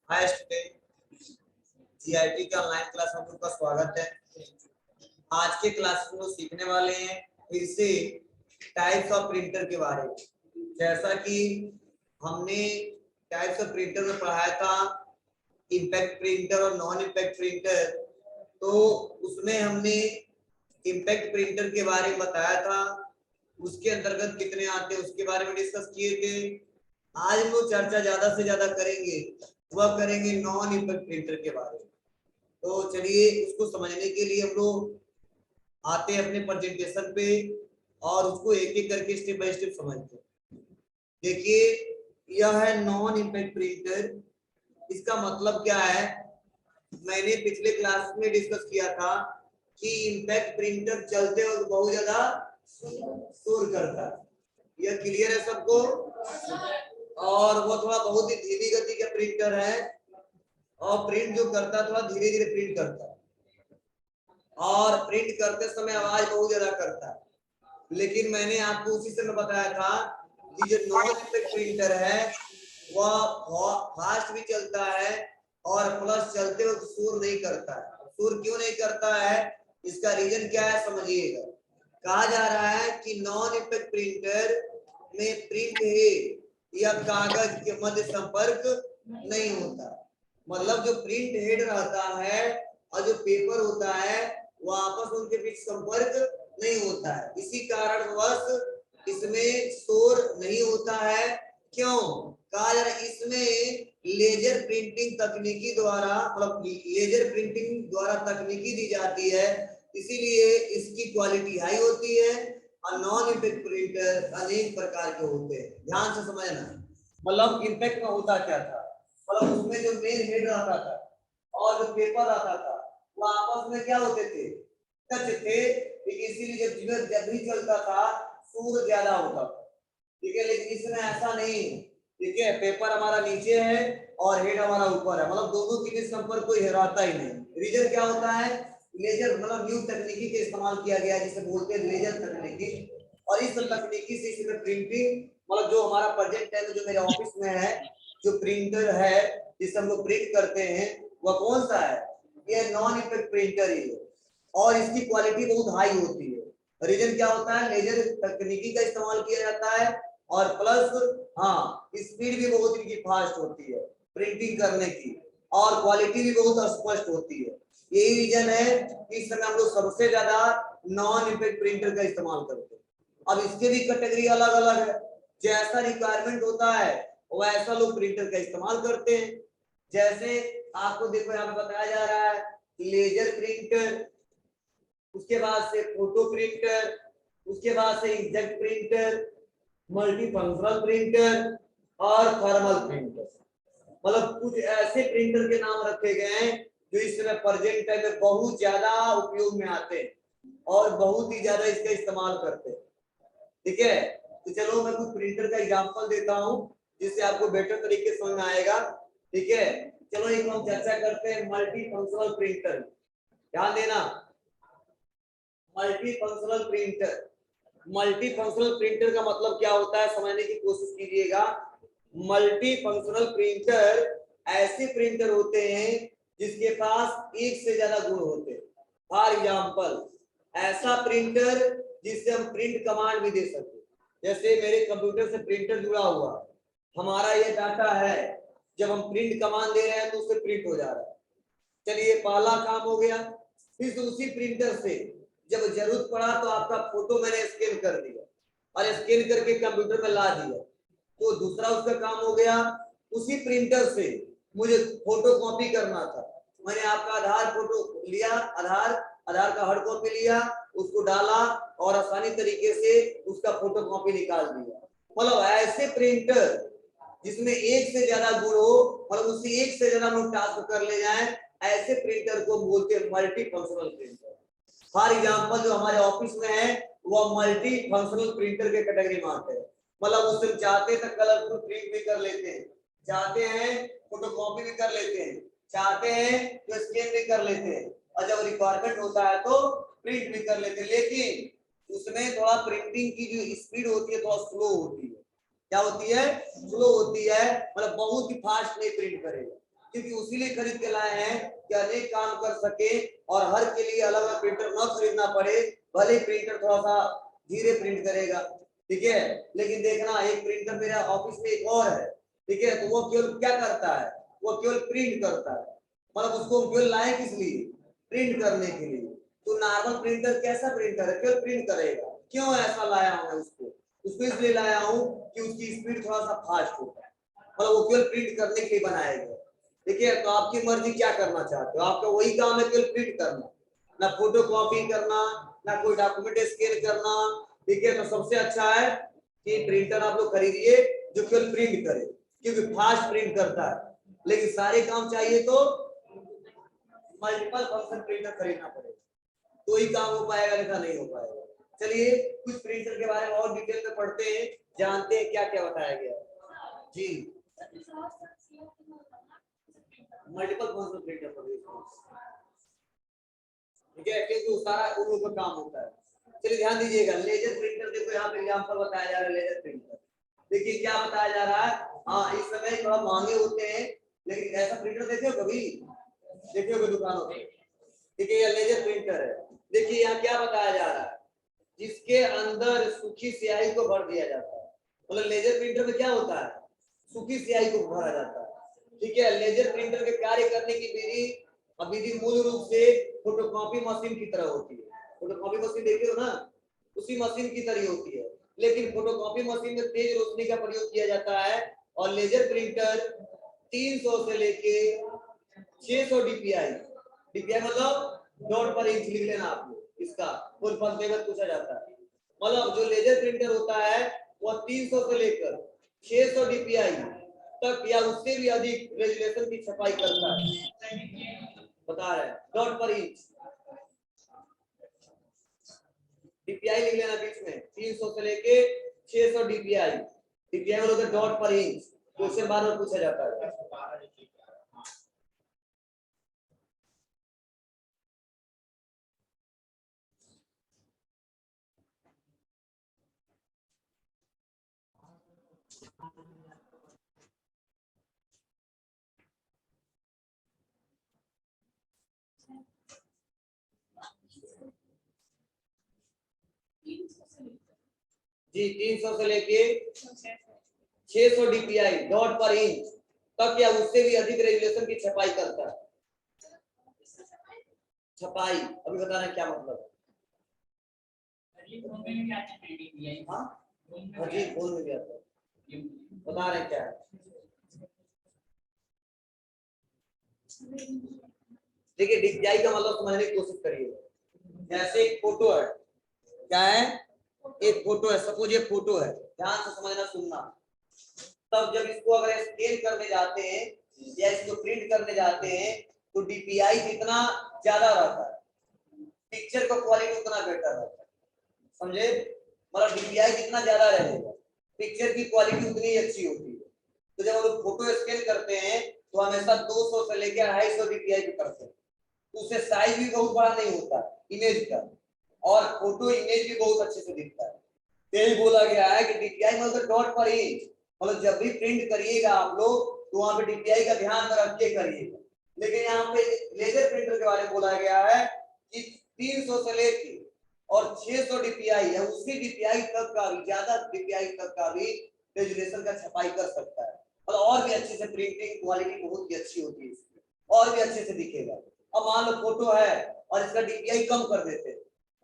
Hi student, GIT के online class में आपका स्वागत है। आज के क्लास में सीखने वाले हैं फिर से टाइप्स ऑफ प्रिंटर के बारे में। जैसा कि हमने टाइप्स ऑफ प्रिंटर में पढ़ाया था इम्पैक्ट प्रिंटर और नॉन इम्पैक्ट प्रिंटर, तो उसमें हमने इम्पैक्ट प्रिंटर के बारे में बताया था, उसके अंतर्गत कितने आते हैं उसके बारे में डिस्कस किए थे। आज हम लोग चर्चा ज्यादा से ज्यादा करेंगे, वह करेंगे नॉन इम्पैक्ट प्रिंटर के बारे में। तो चलिए उसको समझने के लिए हम लोग आते हैं अपने प्रेजेंटेशन पे और उसको एक एक करके स्टेप बाय स्टेप समझते हैं। देखिए, यह है नॉन इम्पैक्ट प्रिंटर। इसका मतलब क्या है, मैंने पिछले क्लास में डिस्कस किया था कि इम्पैक्ट प्रिंटर चलते वक्त बहुत ज्यादा शोर करता है। यह क्लियर है सबको? और वो थोड़ा बहुत ही धीमी गति का प्रिंटर है और प्रिंट जो करता है थोड़ा धीरे धीरे प्रिंट करता है और प्रिंट करते समय आवाज बहुत ज्यादा करता है। लेकिन मैंने आपको उसी समय बताया था कि जो नॉन इम्पैक्ट प्रिंटर है वह फास्ट भी चलता है और प्लस चलते वक्त शोर नहीं करता है। शोर क्यों नहीं करता है, इसका रीजन क्या है समझिएगा। कहा जा रहा है कि नॉन इम्पैक्ट प्रिंटर में प्रिंट हेड या कागज के मध्य संपर्क नहीं होता। मतलब जो प्रिंट हेड रहता है और जो पेपर होता है वो आपस में उनके बीच संपर्क नहीं होता है। इसी कारणवश इसमें शोर नहीं होता है। क्यों? कहा जा रहा है इसमें लेजर प्रिंटिंग तकनीकी द्वारा, मतलब लेजर प्रिंटिंग द्वारा तकनीकी दी जाती है, इसीलिए इसकी क्वालिटी हाई होती है। और नॉन इम्पैक्ट प्रिंटर अनेक प्रकार के होते हैं, ध्यान से समझना। मतलब इम्पैक्ट में होता क्या था, मतलब उसमें जो मेन हेड रहता था और जो पेपर रहता था वो आपस में क्या होते थे, टच थे। इसीलिए जब भी चलता था शोर ज्यादा होता था। ठीक है, लेकिन इसमें ऐसा नहीं। ठीक है, पेपर हमारा नीचे है और हेड हमारा ऊपर है, मतलब दोनों के बीच संपर्क कोई हराता ही नहीं। रीजन क्या होता है, लेजर मतलब न्यू तकनीकी का इस्तेमाल किया गया जिसे बोलते हैं लेजर तकनीकी। और इस तकनीकी से इसमें प्रिंटिंग, मतलब जो हमारा प्रोजेक्ट है जो मेरे ऑफिस में है, जो प्रिंटर है जिससे हम लोग प्रिंट करते हैं वह कौन सा है, ये नॉन इम्पैक्ट प्रिंटर ही है। और इसकी क्वालिटी बहुत हाई होती है। रीजन क्या होता है, लेजर तकनीकी का इस्तेमाल किया जाता है और प्लस स्पीड भी बहुत इनकी फास्ट होती है प्रिंटिंग करने की और क्वालिटी भी बहुत स्पष्ट होती है। यही रीजन है कि इस समय हम लोग सबसे ज्यादा नॉन इम्पैक्ट प्रिंटर का इस्तेमाल करते हैं। अब इसके भी कैटेगरी अलग अलग है, जैसा रिक्वायरमेंट होता है वैसा लोग प्रिंटर का इस्तेमाल करते हैं। जैसे आपको देखो यहाँ पे बताया जा रहा है लेजर प्रिंटर, उसके बाद से फोटो प्रिंटर, उसके बाद से inkjet printer, multi functional printer और थर्मल प्रिंटर। मतलब कुछ ऐसे प्रिंटर के नाम रखे गए हैं जो इस समय प्रेजेंट टाइम में बहुत ज्यादा उपयोग में आते हैं और बहुत ही ज्यादा इसका इस्तेमाल करते हैं। ठीक है, तो चलो मैं कुछ प्रिंटर का एग्जांपल देता हूं जिससे आपको बेटर तरीके से समझ में आएगा। ठीक है, चलो एक हम चर्चा करते हैं मल्टी फंक्शनल प्रिंटर। ध्यान देना, multi functional printer. Multi functional printer का मतलब क्या होता है समझने की कोशिश कीजिएगा। मल्टी फंक्शनल प्रिंटर ऐसे प्रिंटर होते हैं जिसके पास एक से ज्यादा गुण होते हैं। फॉर एग्जांपल, ऐसा प्रिंटर जिससे हम प्रिंट कमांड भी दे सकते हैं। जैसे मेरे कंप्यूटर से प्रिंटर जुड़ा हुआ, हमारा ये डाटा है, जब हम प्रिंट कमांड दे रहे हैं तो उससे प्रिंट हो जा रहा है। चलिए पहला काम हो गया। फिर उसी प्रिंटर से जब जरूरत पड़ा तो आपका फोटो मैंने स्कैन कर दिया और स्कैन करके कंप्यूटर में ला दिया, तो दूसरा उसका काम हो गया। उसी प्रिंटर से मुझे फोटो कॉपी करना था, मैंने आपका आधार फोटो लिया, आधार का हार्ड कॉपी लिया, उसको डाला और आसानी तरीके से उसका फोटो कॉपी निकाल दिया। मतलब ऐसे प्रिंटर जिसमें एक से ज्यादा गुण हो, मतलब उससे एक से ज्यादा हम टास्क कर ले जाए, ऐसे प्रिंटर को बोलते हैं multi functional printer. For example जो हमारे ऑफिस में है वो मल्टी फंक्शनल प्रिंटर के कैटेगरी में आते हैं। मतलब उससे चाहते हैं तो कलरफुल प्रिंट भी कर लेते हैं, चाहते हैं फोटोकॉपी भी कर लेते हैं, चाहते हैं तो स्कैन भी कर लेते हैं और जब रिक्वायरमेंट होता है तो प्रिंट भी कर लेते हैं। लेकिन उसमें थोड़ा प्रिंटिंग की जो स्पीड होती है थोड़ा स्लो होती है। क्या होती है? स्लो होती है, मतलब बहुत ही फास्ट नहीं प्रिंट करेगा। क्योंकि उसी लिए खरीद के लाए हैं कि अनेक काम कर सके और हर के लिए अलग अलग प्रिंटर न खरीदना पड़े। भले ही प्रिंटर थोड़ा सा धीरे प्रिंट करेगा, ठीक है, लेकिन देखना एक प्रिंटर मेरा ऑफिस में एक और है, ठीक है, तो वो केवल क्या करता है, वो केवल प्रिंट करता है, मतलब उसको केवल लाए किस लिए, प्रिंट करने के लिए। तो नॉर्मल प्रिंटर कैसा प्रिंटर है, केवल प्रिंट करेगा। क्यों ऐसा लाया हूं मैं उसको, उसको इसलिए लाया हूं कि उसकी स्पीड थोड़ा सा फास्ट होता है, मतलब वो केवल प्रिंट करने के लिए बनाया गया। ठीक है, तो आपकी मर्जी क्या करना चाहते हो, आपका वही काम है केवल प्रिंट करना, ना फोटो कॉपी करना, ना कोई डॉक्यूमेंट स्कैन करना। ठीक है, तो सबसे अच्छा है कि प्रिंटर आप लोग खरीदिए जो केवल प्रिंट करे, क्योंकि फास्ट प्रिंट करता है। लेकिन सारे काम चाहिए तो मल्टीपल फंक्शन प्रिंटर खरीदना पड़ेगा, तो ही काम हो पाएगा, नहीं नहीं हो पाएगा। चलिए कुछ प्रिंटर के बारे में और डिटेल में पढ़ते हैं, जानते हैं क्या क्या बताया गया जी। मल्टीपल फंक्शन प्रिंटर ठीक है, क्योंकि सारा उन पर काम होता है। चलिए ध्यान दीजिएगा, लेजर प्रिंटर देखो यहाँ पे एग्जांपल बताया जा रहा है लेजर प्रिंटर। देखिए क्या बताया जा रहा है, हाँ इस समय थोड़ा महंगे होते हैं, लेकिन ऐसा प्रिंटर देखे हो कभी, देखे हो दुकानों पे, ठीक है, ये लेजर प्रिंटर है। देखिए यहाँ क्या बताया जा रहा है, जिसके अंदर सूखी स्याही को भर दिया जाता है, मतलब लेजर प्रिंटर में क्या होता है, सूखी स्याही को भरा जाता है। ठीक है, लेजर प्रिंटर के कार्य करने की विधि मूल रूप से फोटोकॉपी मशीन की तरह होती है। फोटोकॉपी मशीन देखिए ना, उसी मशीन की तरह होती है, लेकिन फोटोकॉपी मशीन में तेज रोशनी का प्रयोग किया जाता है, और लेजर प्रिंटर 300 से लेके 600 डीपीआई, डीपीआई मतलब डॉट पर इंच लिख लेना आप लोग, इसका फुल फॉर्म में पूछा जाता है। मतलब जो लेजर प्रिंटर होता है वह 300 से लेकर 600 डीपीआई तक या उससे भी अधिक रेजोल्यूशन की छपाई करता है, बता रहे हैं डॉट पर इंच, डीपीआई लिख लेना बीच में, 300 से लेके 600 डीपीआई, डीपीआई मतलब डॉट पर इंच, क्वेश्चन बार बार पूछा जाता है। जी 300 से लेके 600 डीपीआई डॉट पर इंच तक या उससे भी अधिक रेजोल्यूशन की छपाई करता है। छपाई अभी बताना क्या मतलब है, हाँ जी फोन में भी आता है, बता रहे क्या है। देखिए डीपीआई का मतलब समझने की कोशिश करिए, जैसे एक फोटो है, क्या है, एक फोटो है, सपोज ये फोटो है, ध्यान से समझना सुनना, तब जब इसको अगर स्कैन करने जाते हैं या इसको प्रिंट करने जाते हैं तो डीपीआई जितना ज्यादा रहता है, पिक्चर का क्वालिटी उतना बेटर रहता है, समझे, मतलब डीपीआई जितना ज्यादा रहेगा पिक्चर की क्वालिटी उतनी अच्छी होती है। तो जब हम लोग फोटो स्कैन करते हैं तो हमेशा 200 से लेकर 250 डीपीआई पे करते हैं, उससे साइज भी बहुत बड़ा नहीं होता इमेज का, और फोटो इमेज भी बहुत अच्छे से दिखता है। यही बोला गया है कि डीपीआई मतलब डॉट पर इंच, मतलब जब भी प्रिंट करिएगा आप लोग तो वहां पे डीपीआई का ध्यान रख के करिएगा। लेकिन यहाँ पे लेजर प्रिंटर के बारे में बोला गया है कि 300 से लेके और 600 डीपीआई या उससे डीपीआई तक का भी, ज्यादा डीपीआई तक का भी रेजोल्यूशन का छपाई कर सकता है, और भी अच्छे से प्रिंटिंग क्वालिटी बहुत ही अच्छी होती है इसकी, और भी अच्छे से दिखेगा। अब मान लो फोटो है और इसका डीपीआई कम कर देते,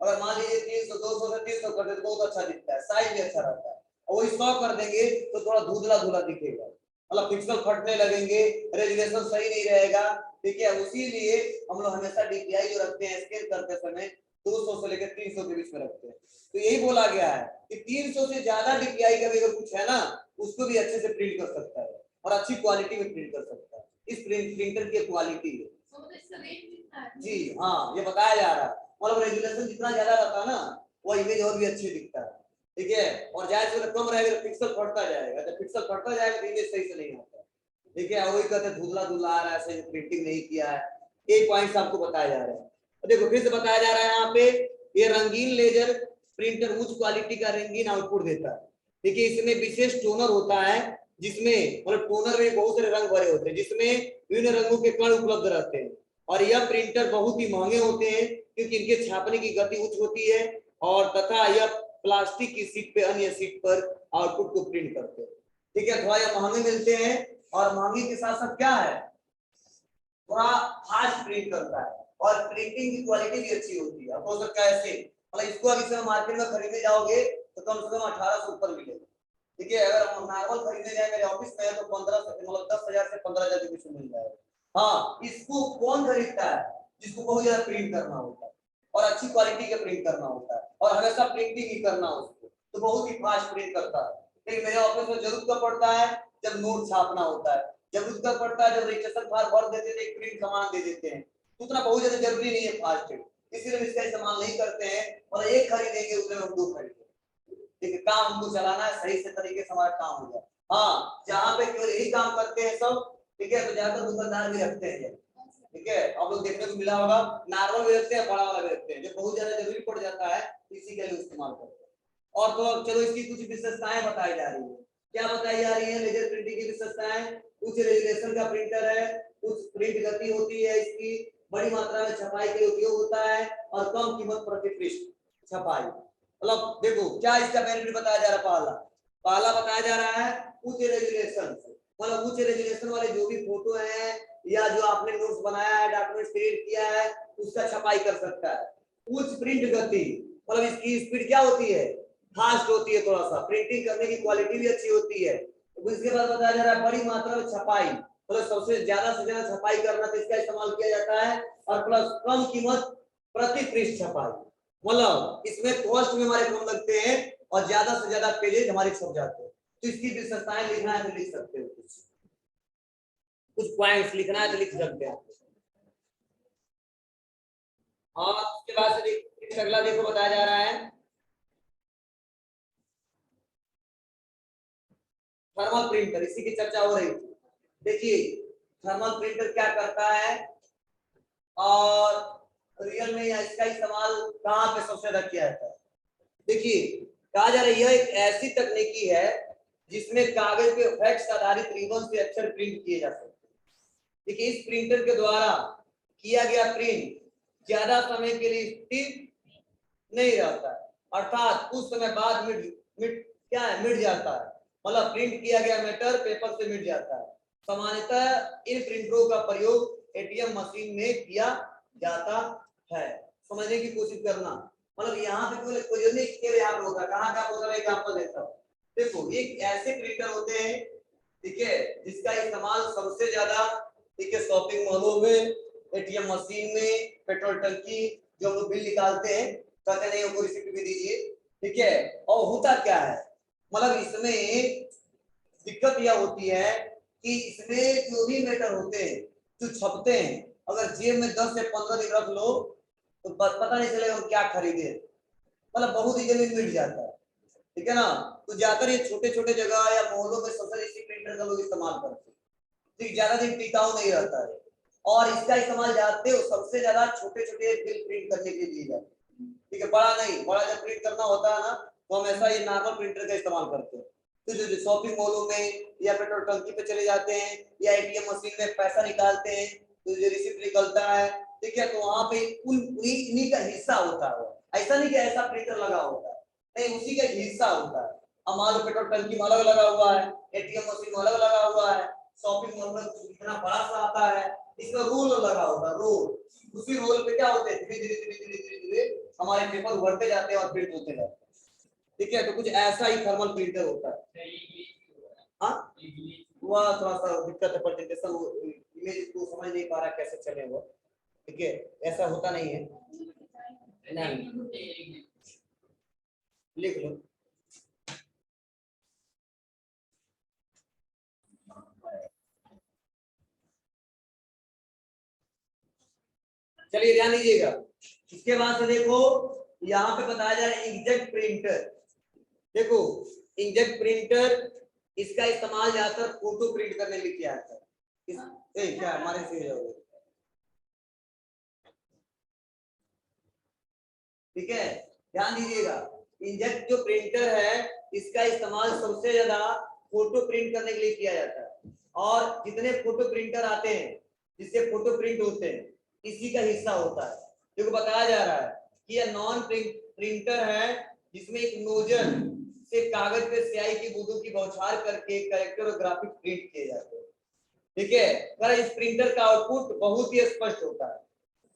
अगर मान लीजिए 300 200 से 300 कर देते बहुत अच्छा दिखता है, साइज भी अच्छा रहता है, और वही 100 कर देंगे तो थोड़ा धुंधला धुंधला दिखेगा, मतलब पिक्सल फटने लगेंगे, रेजोल्यूशन सही नहीं रहेगा। ठीक है, उसी लिए हम लोग हमेशा डीपीआई जो रखते हैं स्कैन करते समय 200 से लेकर 300 के बीच में रखते हैं। तो यही बोला गया है कि 300 से ज्यादा डीपीआई का भी अगर कुछ है ना उसको भी अच्छे से प्रिंट कर सकता है और अच्छी क्वालिटी में प्रिंट कर सकता है, इस प्रिंटर की क्वालिटी है जी। हाँ ये बताया जा रहा है, मतलब रेजोल्यूशन जितना ज्यादा रहता है ना वो इमेज और भी अच्छी दिखता है। ठीक है, और जायज से कम रहेगा तो पिक्सल फटता जाएगा, जब पिक्सल फटता जाएगा तो इमेज सही से नहीं आता। ठीक है, वही कहते हैं धुंधला धुंधला आ रहा है, सही प्रिंटिंग नहीं किया है, एक पॉइंट आपको बताया जा रहा है। देखो फिर से बताया जा रहा है यहाँ पे, ये रंगीन लेजर प्रिंटर उच्च क्वालिटी का रंगीन आउटपुट देता है। देखिए इसमें विशेष टोनर होता है जिसमें मतलब टोनर में बहुत सारे रंग भरे होते हैं, जिसमें विभिन्न रंगों के कण उपलब्ध रहते हैं। और यह प्रिंटर बहुत ही महंगे होते हैं क्योंकि इनके छापने की गति उच्च होती है और तथा यह प्लास्टिक की शीट पे अन्य शीट पर आउटपुट को प्रिंट करते हैं। ठीक है, थोड़ा यह महंगे मिलते हैं और महंगे के साथ साथ क्या है, थोड़ा फास्ट प्रिंट करता है और प्रिंटिंग की क्वालिटी भी अच्छी होती है। अब हो सकता है ऐसे मतलब इसको अगर इसे मार्केट में खरीदने जाओगे तो कम से कम 1800 ऊपर मिलेगा। ठीक है, अगर हम नॉर्मल खरीदने जाए मेरे ऑफिस में तो 15 से मतलब 10,000 से 15,000 के बीच में मिल जाएगा। हाँ, इसको कौन खरीदता है, जिसको बहुत ज्यादा प्रिंट करना होता है और अच्छी क्वालिटी का प्रिंट करना होता है और हमेशा प्रिंटिंग ही करना उसको, तो बहुत ही फास्ट प्रिंट करता है। लेकिन मेरे ऑफिस में जरूरत कब पड़ता है, जब नोट छापना होता है, जरूरत कब पड़ता है, जब रजिस्ट्रेशन फॉर्म भर देते थे एक प्रिंट सामान दे देते हैं, उतना बहुत ज्यादा जरूरी नहीं है फास्ट, इसीलिए हम इसका इस्तेमाल नहीं करते हैं और एक खरीदेंगे उसमें हम दो खरीदेंगे। ठीक है, काम हमको चलाना है सही से तरीके से, हमारा काम हो जाए। हाँ, जहाँ पे केवल यही काम करते हैं सब, ठीक है, तो ज्यादातर दुकानदार भी रखते हैं। ठीक है, आप लोग देखने को मिला होगा नॉर्मल भी रखते हैं, बड़ा वाला भी रखते हैं, जो बहुत ज्यादा जरूरी पड़ जाता है इसी के लिए इस्तेमाल करते हैं। और तो चलो इसकी कुछ विशेषताएं बताई जा रही है। क्या बताई जा रही है, लेजर प्रिंटिंग की विशेषताएं, उच्च रेजोल्यूशन का प्रिंटर है, उच्च प्रिंट गति होती है इसकी, बड़ी मात्रा में छपाई के लिए उपयोग होता है और कम कीमत प्रति पृष्ठ छपाई। मतलब देखो क्या इसका बेनिफिट बताया जा रहा है, पहला बताया जा रहा है उच्च रेजोल्यूशन, मतलब उच्च रेजोल्यूशन वाले जो भी फोटो है या जो आपने नोट्स बनाया है, डॉक्यूमेंट क्रिएट किया है, उसका छपाई कर सकता है। उच्च प्रिंट गति, मतलब इसकी स्पीड क्या होती है, फास्ट होती है, थोड़ा सा प्रिंटिंग करने की क्वालिटी भी अच्छी होती है। तो इसके बाद बताया जा रहा है बड़ी मात्रा में छपाई, मतलब सबसे ज्यादा से ज्यादा छपाई करना तो इसका इस्तेमाल किया जाता है और प्लस कम कीमत प्रति पृष्ठ छपाई, मतलब इसमें कॉस्ट भी हमारे कम लगते हैं और ज्यादा से ज्यादा पेजेज हमारे छप जाते हैं। तो इसकी विशेषताएं लिखना है तो लिख सकते हो, कुछ पॉइंट्स लिखना है तो लिख सकते हैं। हाँ, उसके बाद से अगला देखो बताया जा रहा है थर्मल प्रिंटर, इसी की चर्चा हो रही थी। देखिए थर्मल प्रिंटर क्या करता है और रियल में इसका इस्तेमाल कहाँ पे सबसे ज्यादा किया जाता है। देखिए कहा जा रहा है यह एक ऐसी तकनीकी है जिसमें कागज पे फैक्स आधारित रिबन से अक्षर प्रिंट किए जा सकते हैं। देखिए इस प्रिंटर के द्वारा किया गया प्रिंट ज्यादा समय के लिए स्थिर नहीं रहता है, अर्थात कुछ समय बाद मिट जाता है, मतलब प्रिंट किया गया मैटर पेपर से मिट जाता है। सामान्यतः इन प्रिंटरों का प्रयोग एटीएम मशीन में किया जाता है। समझने की कोशिश करना, मतलब यहाँ पे केवल याद होगा कहाँ का होगा, मैं एग्जांपल देता हूँ। देखो एक ऐसे प्रिंटर होते हैं, ठीक है, जिसका इस्तेमाल सबसे ज्यादा, ठीक है, शॉपिंग मॉलों में, एटीएम मशीन में, पेट्रोल टंकी, जो हम लोग बिल निकालते हैं कहते नहीं हमको रिसिप्ट भी दीजिए। ठीक है, और होता क्या है, मतलब इसमें दिक्कत यह होती है कि इसमें जो भी मैटर होते हैं जो छपते हैं, अगर जेब में 10 से 15 दिन रख लो तो पता नहीं चलेगा हम क्या खरीदे, मतलब बहुत ही जल्दी मिट जाता है। ठीक है ना, तो ज्यादातर ये छोटे छोटे जगह या मोहल्लों में सबसे इसी प्रिंटर का लोग इस्तेमाल करते हैं, तो ज्यादा दिन टिकाऊ नहीं रहता है और इसका इस्तेमाल जाते हो सबसे ज्यादा छोटे छोटे बिल प्रिंट करने के लिए जाते हैं। ठीक है, बड़ा नहीं, बड़ा जब प्रिंट करना होता है ना तो हमेशा ये नॉर्मल प्रिंटर का इस्तेमाल करते हैं। तो जो शॉपिंग मॉलों में या पेट्रोल टंकी पे चले जाते हैं या एटीएम मशीन में पैसा निकालते हैं तो जो रिसिप्ट निकलता है, ठीक है, तो वहां पे उन्हीं का हिस्सा होता है, ऐसा नहीं कि ऐसा प्रिंटर लगा होता है, नहीं, उसी का हिस्सा होता है। अब मान लो पेट्रोल टंकी में अलग लगा हुआ है, एटीएम मशीन में अलग लगा हुआ है, शॉपिंग मॉल में इतना बड़ा सा आता है, इसका रोल लगा होता है, रोल, उसी रोल पे क्या होते हैं धीरे धीरे धीरे धीरे धीरे धीरे हमारे पेपर उभरते जाते हैं और प्रिंट होते जाते हैं। ठीक है, तो कुछ ऐसा ही थर्मल प्रिंटर होता है। हाँ, वह थोड़ा सा दिक्कत है, प्रेजेंटेशन इमेज को समझ नहीं पा रहा कैसे चले वो। ठीक है, ऐसा होता नहीं है, नहीं लिख लो। चलिए ध्यान दीजिएगा, इसके बाद से देखो यहाँ पे बताया जा रहा है इंकजेट प्रिंटर। देखो इंकजेट प्रिंटर, इसका इस्तेमाल ज्यादातर फोटो प्रिंट करने में किया जाता है। क्या हमारे से हो, ठीक है, ध्यान दीजिएगा, इंकजेट जो प्रिंटर है इसका इस्तेमाल सबसे ज्यादा फोटो प्रिंट करने के लिए किया जाता है। और जितने फोटो प्रिंटर आते हैं जिससे फोटो प्रिंट होते हैं इसी का हिस्सा होता है। देखो बताया जा रहा है कि यह नॉन प्रिंटर है जिसमें एक नोजल से कागज पे स्याही की बूंदों की बौछार करके कैरेक्टर और ग्राफिक प्रिंट किए जाते हैं। ठीक है, पर इस प्रिंटर का आउटपुट बहुत ही स्पष्ट होता है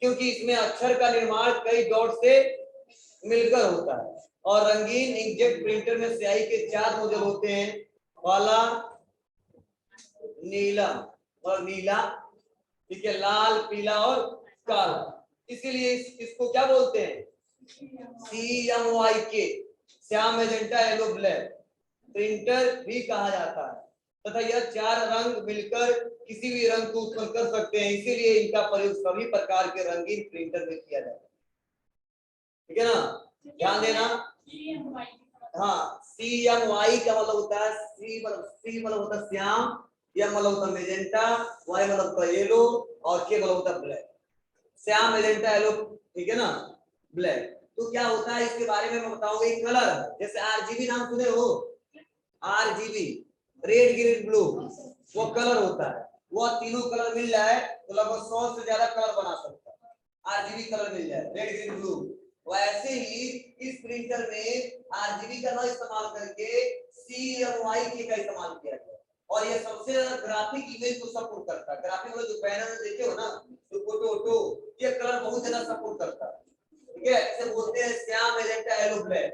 क्योंकि इसमें अक्षर का निर्माण कई डॉट से मिलकर होता है। और रंगीन इंकजेट प्रिंटर में स्याही के 4 नोजल होते हैं, काला, नीला और नीला, ठीक है, लाल, पीला और काला। इसीलिए इसको क्या बोलते हैं? CMYK, Shyam, magenta, yellow, black printer भी कहा जाता है तथा यह 4 रंग मिलकर किसी भी रंग को उत्पन्न कर सकते हैं। इसीलिए इनका प्रयोग सभी प्रकार के रंगीन प्रिंटर में किया जाता है। ठीक है ना, ध्यान देना। हाँ, CMY का मतलब होता है C मतलब होता है श्याम, M मतलब होता है मैजेंटा, Y मतलब होता है येलो और K मतलब होता है ब्लैक। श्याम, मैजेंटा, येलो, ठीक है ना, ब्लैक। तो क्या होता है इसके बारे में मैं बताऊंगा। एक कलर जैसे RGB नाम सुने हो, RGB रेड, ग्रीन, ब्लू, वो कलर होता है। वो तीनों कलर मिल जाए तो लगभग 100 से ज्यादा कलर बना सकता है। RGB कलर मिल जाए, रेड, ग्रीन, ब्लू। वैसे ही इस प्रिंटर में RGB का ना इस्तेमाल करके CMYK का इस्तेमाल किया गया और ये सबसे ज्यादा ग्राफिक इमेज को सपोर्ट करता है। ग्राफिक मतलब जो बैनर में देखे हो ना, जो फोटो, ये कलर बहुत ज्यादा सपोर्ट करता है। ठीक है, इसे बोलते हैं श्याम, मैजेंटा, येलो, ब्लैक।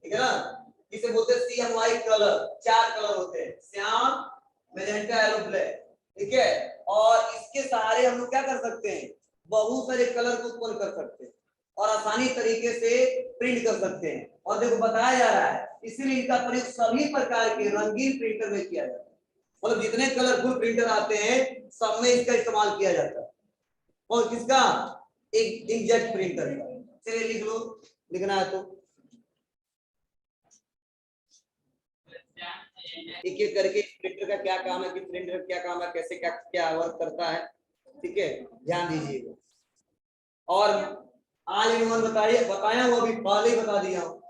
ठीक है ना, इसे बोलते हैं CMY कलर। 4 कलर होते हैं, श्याम, मैजेंटा, येलो, ब्लैक। ठीक है, और इसके सहारे हम लोग क्या कर सकते हैं? बहुत सारे कलर को उत्पन्न कर सकते हैं और आसानी तरीके से प्रिंट कर सकते हैं। और देखो बताया जा रहा है इसीलिए इनका प्रयोग सभी प्रकार के रंगीन प्रिंटर में किया जाता है। मतलब जितने कलरफुल प्रिंटर आते हैं सब में इसका इस्तेमाल किया जाता है। और किसका? एक इंकजेट प्रिंटर का। चलिए लिख लो, लिखना है तो एक एक करके प्रिंटर का क्या काम है, कि प्रिंटर क्या काम है, कैसे क्या क्या वर्क करता है। ठीक है, ध्यान दीजिएगा। और आज इन्होंने बताया वो अभी पहले ही बता दिया हूँ,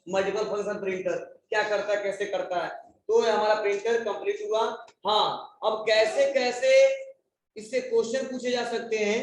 मल्टीपल फंक्शन प्रिंटर क्या करता है, कैसे करता है। तो हमारा प्रिंटर कंप्लीट हुआ। हाँ, अब कैसे कैसे इससे क्वेश्चन पूछे जा सकते हैं